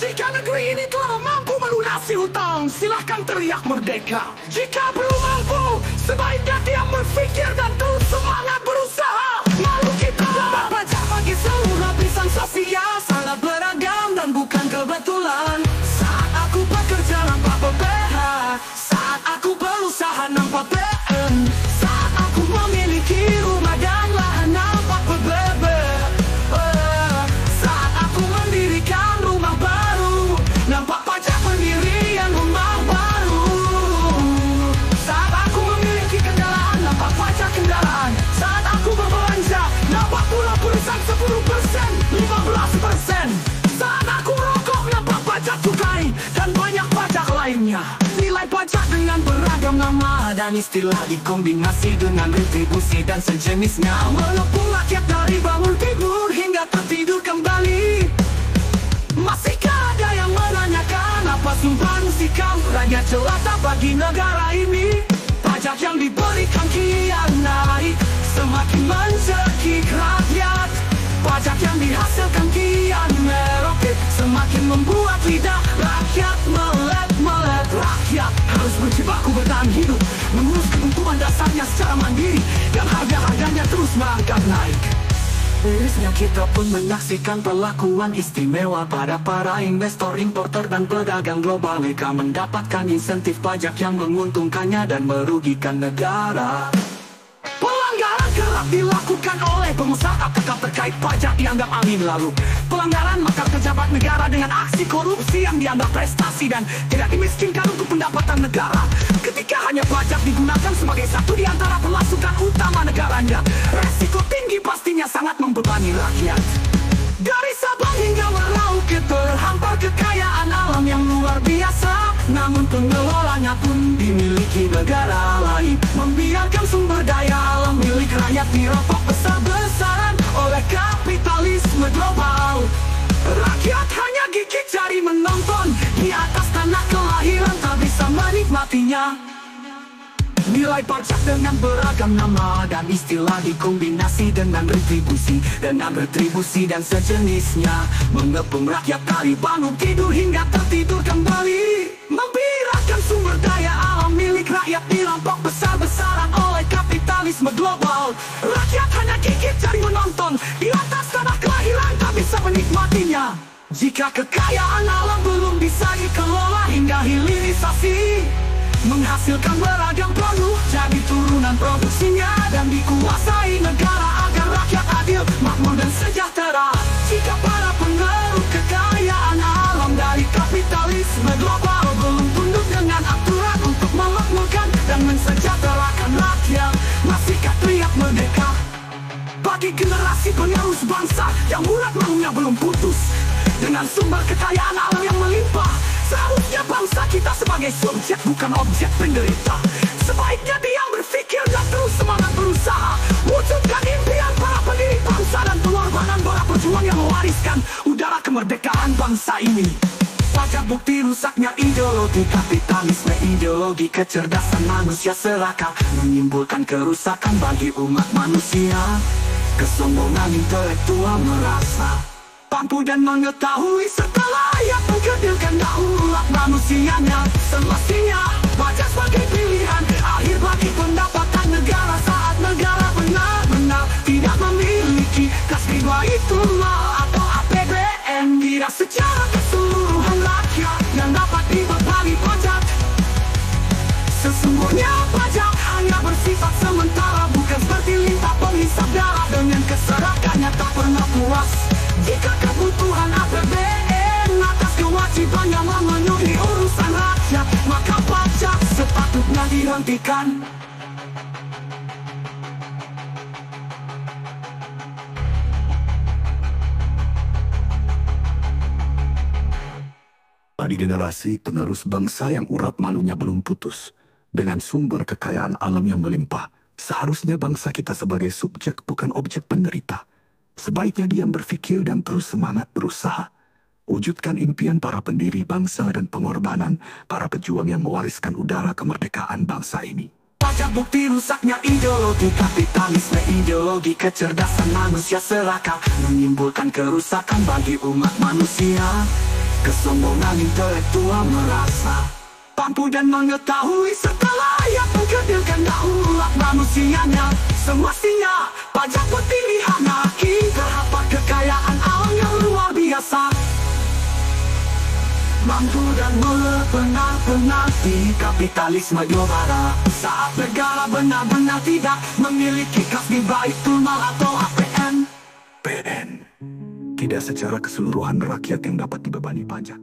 Jika negeri ini telah mampu melunasi hutang, silahkan teriak merdeka. Jika belum mampu, sebaiknya diam berpikir dan terus semangat berusaha. Malu kita dapat pajak bagi seluruh lapisan sosial, sangat beragam dan bukan kebetulan. Saat aku bekerja nampak PPH, saat aku berusaha nampak PN, saat aku memiliki rumah dan lahan nampak PBB, saat aku mendirikan rumah baru nampak pajak pendirian rumah baru, saat aku memiliki kendaraan nampak pajak kendaraan, saat aku berbelanja nampak pula tulisan 10%, 15%, saat aku rokok nampak pajak cukai dan banyak pajak lainnya. Nilai pajak dengan beragam nama dan istilah dikombinasi dengan retribusi dan sejenisnya, mengepung rakyat dari bangun tidur hingga tertidur kembali. Masihkah ada yang menanyakan apa substansi kaum rakyat jelata bagi negara ini? Pajak yang diberikan kian naik, semakin mencekik rakyat. Pajak yang dihasilkan kian meroket, semakin membuat lidah rakyat melet-melet. Rakyat harus berjibaku bertahan hidup, mengurus kebutuhan dasarnya secara mandiri, dan harga-harganya terus merangkak naik. Mirisnya kita pun menyaksikan perlakuan istimewa pada para investor, importer, dan pedagang global. Mereka mendapatkan insentif pajak yang menguntungkannya dan merugikan negara. Pelanggaran kerap dilakukan oleh pengusaha terkait pajak dianggap angin lalu. Pelanggaran makar pejabat negara dengan aksi korupsi yang dianggap prestasi dan tidak dimiskinkan untuk pendapatan negara. Ketika hanya pajak digunakan sebagai satu di antara pemasukan utama negaranya, resiko tinggi pastinya sangat membebani rakyat. Dari Sabang hingga Merauke terhampar kekayaan alam yang luar biasa, namun pengelolanya pun dimiliki negara lain, membiarkan sumber daya alam milik rakyat dirampok besar-besaran oleh kapitalisme global. Rakyat hanya gigit jari menonton di atas tanah kelahiran, tak bisa menikmatinya. Nilai pajak dengan beragam nama dan istilah dikombinasi dengan retribusi dan sejenisnya, mengepung rakyat dari bangun tidur hingga tertidur kembali, membiarkan sumber daya alam milik rakyat dirampok besar-besaran oleh kapitalisme global. Rakyat hanya gigit jari menonton di atas tanah kelahiran, tak bisa menikmatinya. Jika kekayaan alam belum bisa dikelola hingga hilirisasi, menghasilkan beragam produk jadi turunan produksinya dan dikuasai negara agar rakyat adil, makmur dan sejahtera. Jika para pengaruh kekayaan alam dari kapitalisme global belum tunduk dengan aturan untuk memakmurkan dan mensejahterakan rakyat, masihkah teriak merdeka? Bagi generasi penerus bangsa yang urat malunya belum putus, dengan sumber kekayaan alam yang melimpah, seharusnya bangsa kita sebagai subjek bukan objek penderita. Sebaiknya diam berpikir dan terus semangat berusaha, wujudkan impian para pendiri bangsa dan pengorbanan para pejuang yang mewariskan udara kemerdekaan bangsa ini. Pajak bukti rusaknya ideologi kapitalisme, ideologi kecerdasan manusia serakah, menimbulkan kerusakan bagi umat manusia. Kesombongan intelektual merasa mampu dan mengetahui serta layak mengkerdilkan daulat manusianya. Semestinya pajak sebagai pilihan akhir bagi pendapatan negara saat negara benar-benar tidak memiliki kas riba itulah atau APBN. Tidak secara keseluruhan rakyat yang dapat dibebani pajak. Sesungguhnya pajak hanya bersifat sementara, bukan seperti lintah penghisap darah dengan keserakannya tak pernah puas. Jika kebutuhan APBN atas kewajibannya memenuhi urusan rakyat, maka pajak sepatutnya dihentikan. Bagi generasi penerus bangsa yang urat malunya belum putus, dengan sumber kekayaan alam yang melimpah, seharusnya bangsa kita sebagai subjek bukan objek penderita. Sebaiknya diam berpikir dan terus semangat berusaha, wujudkan impian para pendiri bangsa dan pengorbanan para pejuang yang mewariskan udara kemerdekaan bangsa ini. Pajak bukti rusaknya ideologi kapitalisme, ideologi kecerdasan manusia serakah, menimbulkan kerusakan bagi umat manusia. Kesombongan intelektual merasa mampu dan mengetahui serta layak mengkerdilkan daulat manusianya. Semestinya pajak pilihan hakim terhadap kekayaan alam yang luar biasa, mampu dan benar-benar di kapitalisme global. Saat negara benar-benar tidak memiliki kas di Baitul Mal atau APN. PN. Tidak secara keseluruhan rakyat yang dapat dibebani pajak.